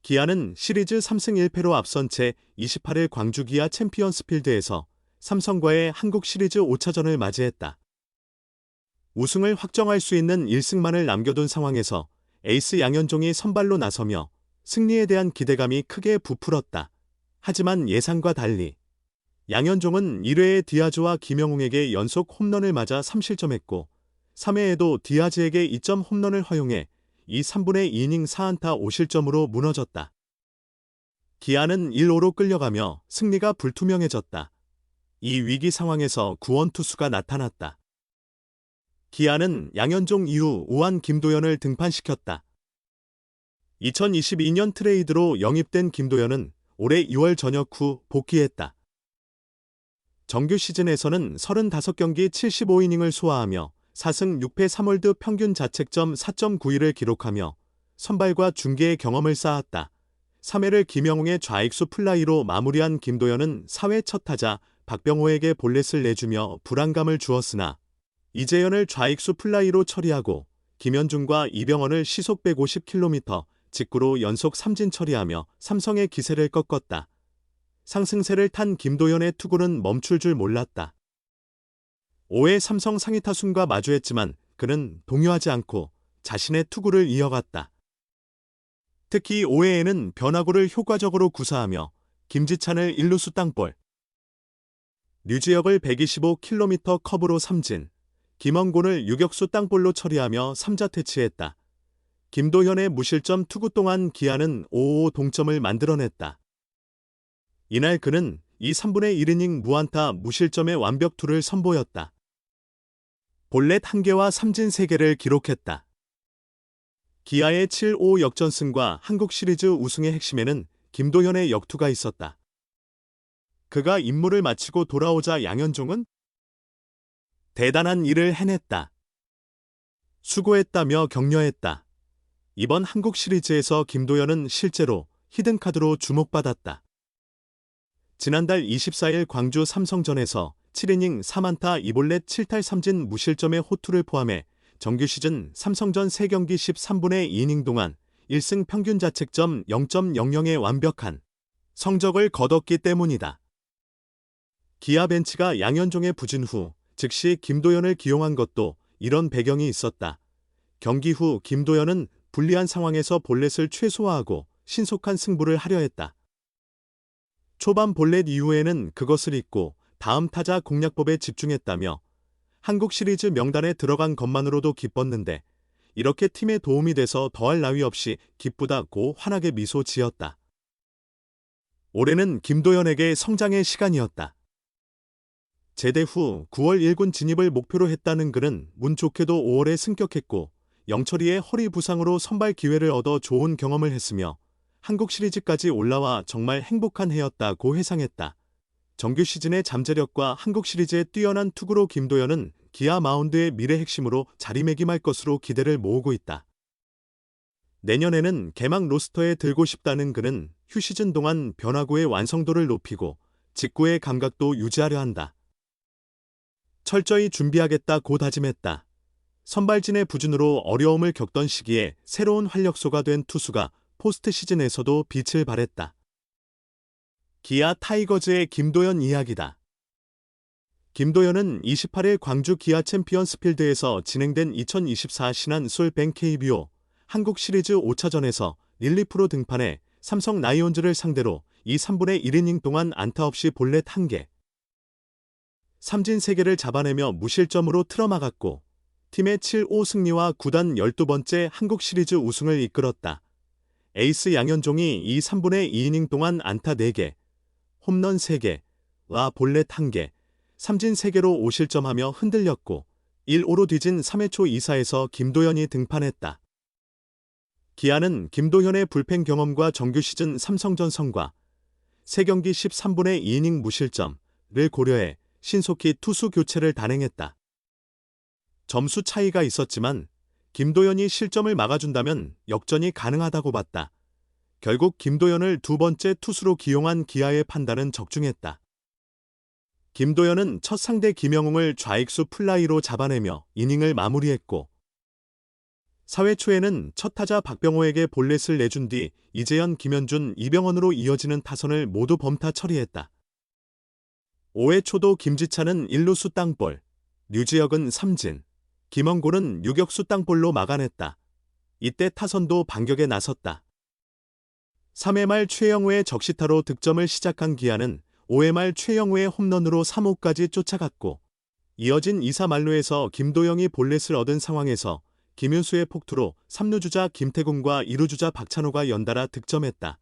기아는 시리즈 3승 1패로 앞선 채 28일 광주 기아 챔피언스필드에서 삼성과의 한국 시리즈 5차전을 맞이했다. 우승을 확정할 수 있는 1승만을 남겨둔 상황에서 에이스 양현종이 선발로 나서며 승리에 대한 기대감이 크게 부풀었다. 하지만 예상과 달리 양현종은 1회에 디아즈와 김영웅에게 연속 홈런을 맞아 3실점했고 3회에도 디아즈에게 2점 홈런을 허용해 3분의 2이닝 4안타 5실점으로 무너졌다. 기아는 1-5로 끌려가며 승리가 불투명해졌다. 이 위기 상황에서 구원 투수가 나타났다. 기아는 양현종 이후 우한 김도현을 등판시켰다. 2022년 트레이드로 영입된 김도현은 올해 2월 전역 후 복귀했다. 정규 시즌에서는 35경기 75이닝을 소화하며 4승 6패 3홀드 평균 자책점 4.91을 기록하며 선발과 중계의 경험을 쌓았다. 3회를 김영웅의 좌익수 플라이로 마무리한 김도현은 4회 첫 타자 박병호에게 볼넷을 내주며 불안감을 주었으나 이재현을 좌익수 플라이로 처리하고 김현중과 이병헌을 시속 150km 직구로 연속 삼진 처리하며 삼성의 기세를 꺾었다. 상승세를 탄 김도현의 투구는 멈출 줄 몰랐다. 5회 삼성 상위 타순과 마주했지만 그는 동요하지 않고 자신의 투구를 이어갔다. 특히 5회에는 변화구를 효과적으로 구사하며 김지찬을 1루수 땅볼, 류지혁을 125km 컵으로 삼진, 김원곤을 유격수 땅볼로 처리하며 3자 퇴치했다. 김도현의 무실점 투구 동안 기아는 5-5 동점을 만들어냈다. 이날 그는 3분의 1이닝 무안타 무실점의 완벽투를 선보였다. 볼넷 1개와 삼진 3개를 기록했다. 기아의 7-5 역전승과 한국 시리즈 우승의 핵심에는 김도현의 역투가 있었다. 그가 임무를 마치고 돌아오자 양현종은 대단한 일을 해냈다. 수고했다며 격려했다. 이번 한국 시리즈에서 김도현은 실제로 히든카드로 주목받았다. 지난달 24일 광주 삼성전에서 7이닝 3안타 2볼넷 7탈 3진 무실점의 호투를 포함해 정규 시즌 삼성전 3경기 13분의 2이닝 동안 1승 평균 자책점 0.00의 완벽한 성적을 거뒀기 때문이다. 기아 벤치가 양현종의 부진 후 즉시 김도현을 기용한 것도 이런 배경이 있었다. 경기 후 김도현은 불리한 상황에서 볼넷을 최소화하고 신속한 승부를 하려 했다. 초반 볼넷 이후에는 그것을 잊고 다음 타자 공략법에 집중했다며 한국 시리즈 명단에 들어간 것만으로도 기뻤는데 이렇게 팀에 도움이 돼서 더할 나위 없이 기쁘다고 환하게 미소 지었다. 올해는 김도현에게 성장의 시간이었다. 제대 후 9월 1군 진입을 목표로 했다는 그는 운 좋게도 5월에 승격했고 영철이의 허리 부상으로 선발 기회를 얻어 좋은 경험을 했으며 한국 시리즈까지 올라와 정말 행복한 해였다고 회상했다. 정규 시즌의 잠재력과 한국 시리즈의 뛰어난 투구로 김도현은 기아 마운드의 미래 핵심으로 자리매김할 것으로 기대를 모으고 있다. 내년에는 개막 로스터에 들고 싶다는 그는 휴시즌 동안 변화구의 완성도를 높이고 직구의 감각도 유지하려 한다. 철저히 준비하겠다고 다짐했다. 선발진의 부진으로 어려움을 겪던 시기에 새로운 활력소가 된 투수가 포스트 시즌에서도 빛을 발했다. 기아 타이거즈의 김도현 이야기다. 김도현은 28일 광주 기아 챔피언스필드에서 진행된 2024 신한솔 뱅 KBO 한국 시리즈 5차전에서 릴리프로 등판해 삼성 라이온즈를 상대로 3분의 1이닝 동안 안타 없이 볼넷 1개, 삼진 3개를 잡아내며 무실점으로 틀어막았고 팀의 7-5 승리와 구단 12번째 한국 시리즈 우승을 이끌었다. 에이스 양현종이 3분의 2이닝 동안 안타 4개, 홈런 3개와 볼넷 1개, 삼진 3개로 5실점하며 흔들렸고 1-5로 뒤진 3회 초 2사에서 김도현이 등판했다. 기아는 김도현의 불펜 경험과 정규 시즌 삼성전 성과, 3경기 13분의 2이닝 무실점을 고려해 신속히 투수 교체를 단행했다. 점수 차이가 있었지만 김도현이 실점을 막아준다면 역전이 가능하다고 봤다. 결국 김도현을 두 번째 투수로 기용한 기아의 판단은 적중했다. 김도현은 첫 상대 김영웅을 좌익수 플라이로 잡아내며 이닝을 마무리했고 4회 초에는 첫 타자 박병호에게 볼넷을 내준 뒤 이재현, 김현준, 이병헌으로 이어지는 타선을 모두 범타 처리했다. 5회 초도 김지찬은 1루수 땅볼, 류지혁은 삼진, 김원곤은 유격수 땅볼로 막아냈다. 이때 타선도 반격에 나섰다. 3회 말 최영우의 적시타로 득점을 시작한 기아는 5회 말 최영우의 홈런으로 3호까지 쫓아갔고, 이어진 2사 만루에서 김도영이 볼넷을 얻은 상황에서 김윤수의 폭투로 3루주자 김태군과 2루주자 박찬호가 연달아 득점했다.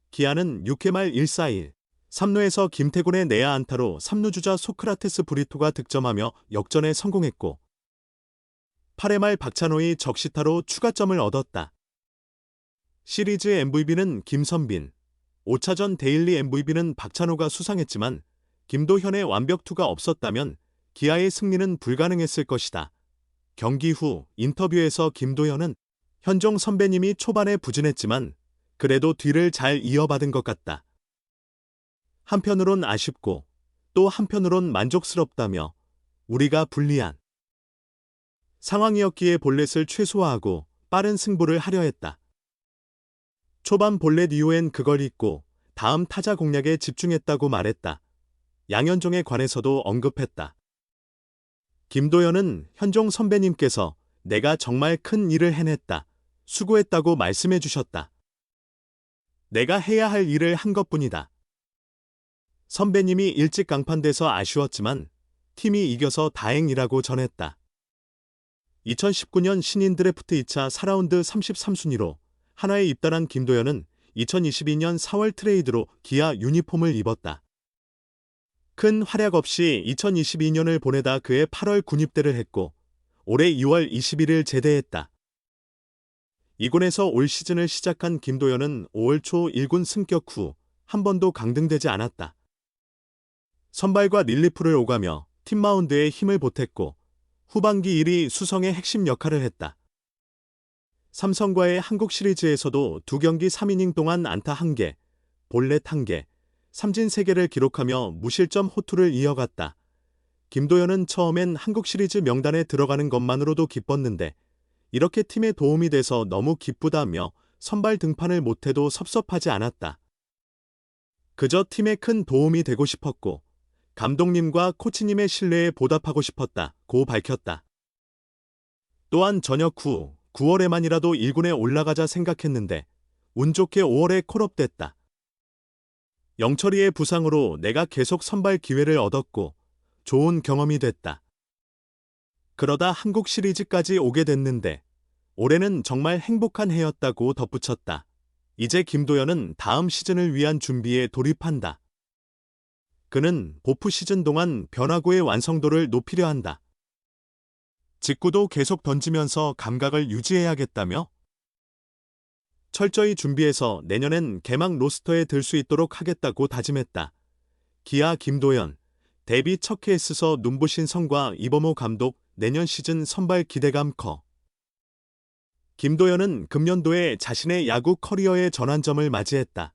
기아는 6회 말 1사1, 3루에서 김태군의 내야 안타로 3루주자 소크라테스 브리토가 득점하며 역전에 성공했고, 8회 말 박찬호의 적시타로 추가점을 얻었다. 시리즈 MVP는 김선빈, 5차전 데일리 MVP는 박찬호가 수상했지만 김도현의 완벽투가 없었다면 기아의 승리는 불가능했을 것이다. 경기 후 인터뷰에서 김도현은 현종 선배님이 초반에 부진했지만 그래도 뒤를 잘 이어받은 것 같다. 한편으론 아쉽고 또 한편으론 만족스럽다며 우리가 불리한 상황이었기에 볼넷을 최소화하고 빠른 승부를 하려 했다. 초반 볼넷 이후엔 그걸 잊고 다음 타자 공략에 집중했다고 말했다. 양현종에 관해서도 언급했다. 김도현은 현종 선배님께서 내가 정말 큰 일을 해냈다, 수고했다고 말씀해 주셨다. 내가 해야 할 일을 한 것뿐이다. 선배님이 일찍 강판돼서 아쉬웠지만 팀이 이겨서 다행이라고 전했다. 2019년 신인 드래프트 2차 4라운드 33순위로 한화에 입단한 김도현은 2022년 4월 트레이드로 기아 유니폼을 입었다. 큰 활약 없이 2022년을 보내다 그해 8월 군입대를 했고 올해 2월 21일 제대했다. 2군에서 올 시즌을 시작한 김도현은 5월 초 1군 승격 후 한 번도 강등되지 않았다. 선발과 릴리프를 오가며 팀 마운드에 힘을 보탰고 후반기 1위 수성의 핵심 역할을 했다. 삼성과의 한국 시리즈에서도 2경기 3이닝 동안 안타 1개, 볼넷 1개, 삼진 3개를 기록하며 무실점 호투를 이어갔다. 김도현은 처음엔 한국 시리즈 명단에 들어가는 것만으로도 기뻤는데 이렇게 팀에 도움이 돼서 너무 기쁘다며 선발 등판을 못해도 섭섭하지 않았다. 그저 팀에 큰 도움이 되고 싶었고 감독님과 코치님의 신뢰에 보답하고 싶었다고 밝혔다. 또한 전역 후 9월에만이라도 1군에 올라가자 생각했는데 운 좋게 5월에 콜업됐다. 영철이의 부상으로 내가 계속 선발 기회를 얻었고 좋은 경험이 됐다. 그러다 한국 시리즈까지 오게 됐는데 올해는 정말 행복한 해였다고 덧붙였다. 이제 김도현은 다음 시즌을 위한 준비에 돌입한다. 그는 오프 시즌 동안 변화구의 완성도를 높이려 한다. 직구도 계속 던지면서 감각을 유지해야겠다며 철저히 준비해서 내년엔 개막 로스터에 들 수 있도록 하겠다고 다짐했다. 기아 김도현, 데뷔 첫 케이스서 눈부신 성과 이범호 감독 내년 시즌 선발 기대감 커. 김도현은 금년도에 자신의 야구 커리어의 전환점을 맞이했다.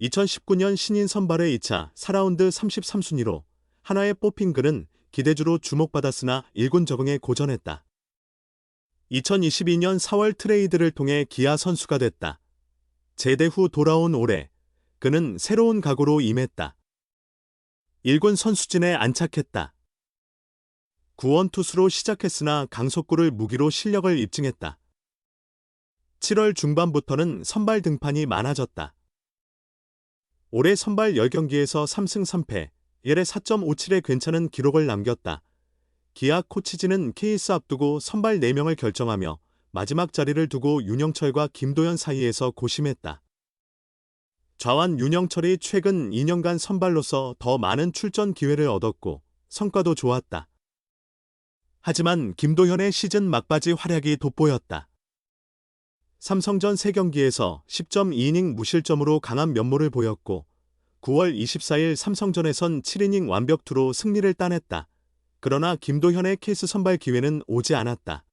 2019년 신인 선발의 2차 4라운드 33순위로 한화에 뽑힌 그는 기대주로 주목받았으나 1군 적응에 고전했다. 2022년 4월 트레이드를 통해 기아 선수가 됐다. 제대 후 돌아온 올해 그는 새로운 각오로 임했다. 1군 선수진에 안착했다. 구원 투수로 시작했으나 강속구를 무기로 실력을 입증했다. 7월 중반부터는 선발 등판이 많아졌다. 올해 선발 10경기에서 3승 3패, 1회 4.57의 괜찮은 기록을 남겼다. 기아 코치진은 케이스 앞두고 선발 4명을 결정하며 마지막 자리를 두고 윤영철과 김도현 사이에서 고심했다. 좌완 윤영철이 최근 2년간 선발로서 더 많은 출전 기회를 얻었고 성과도 좋았다. 하지만 김도현의 시즌 막바지 활약이 돋보였다. 삼성전 3경기에서 10.2이닝 무실점으로 강한 면모를 보였고 9월 24일 삼성전에선 7이닝 완벽투로 승리를 따냈다. 그러나 김도현의 케이스 선발 기회는 오지 않았다.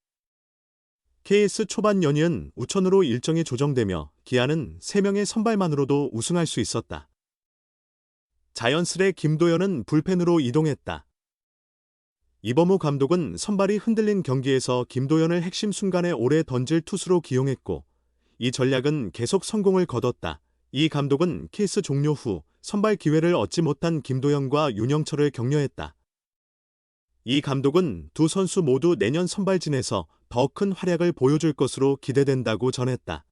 케이스 초반 연이은 우천으로 일정이 조정되며 기아는 3명의 선발만으로도 우승할 수 있었다. 자연스레 김도현은 불펜으로 이동했다. 이범호 감독은 선발이 흔들린 경기에서 김도현을 핵심 순간에 오래 던질 투수로 기용했고 이 전략은 계속 성공을 거뒀다. 이 감독은 케이스 종료 후 선발 기회를 얻지 못한 김도현과 윤영철을 격려했다. 이 감독은 두 선수 모두 내년 선발진에서 더 큰 활약을 보여줄 것으로 기대된다고 전했다.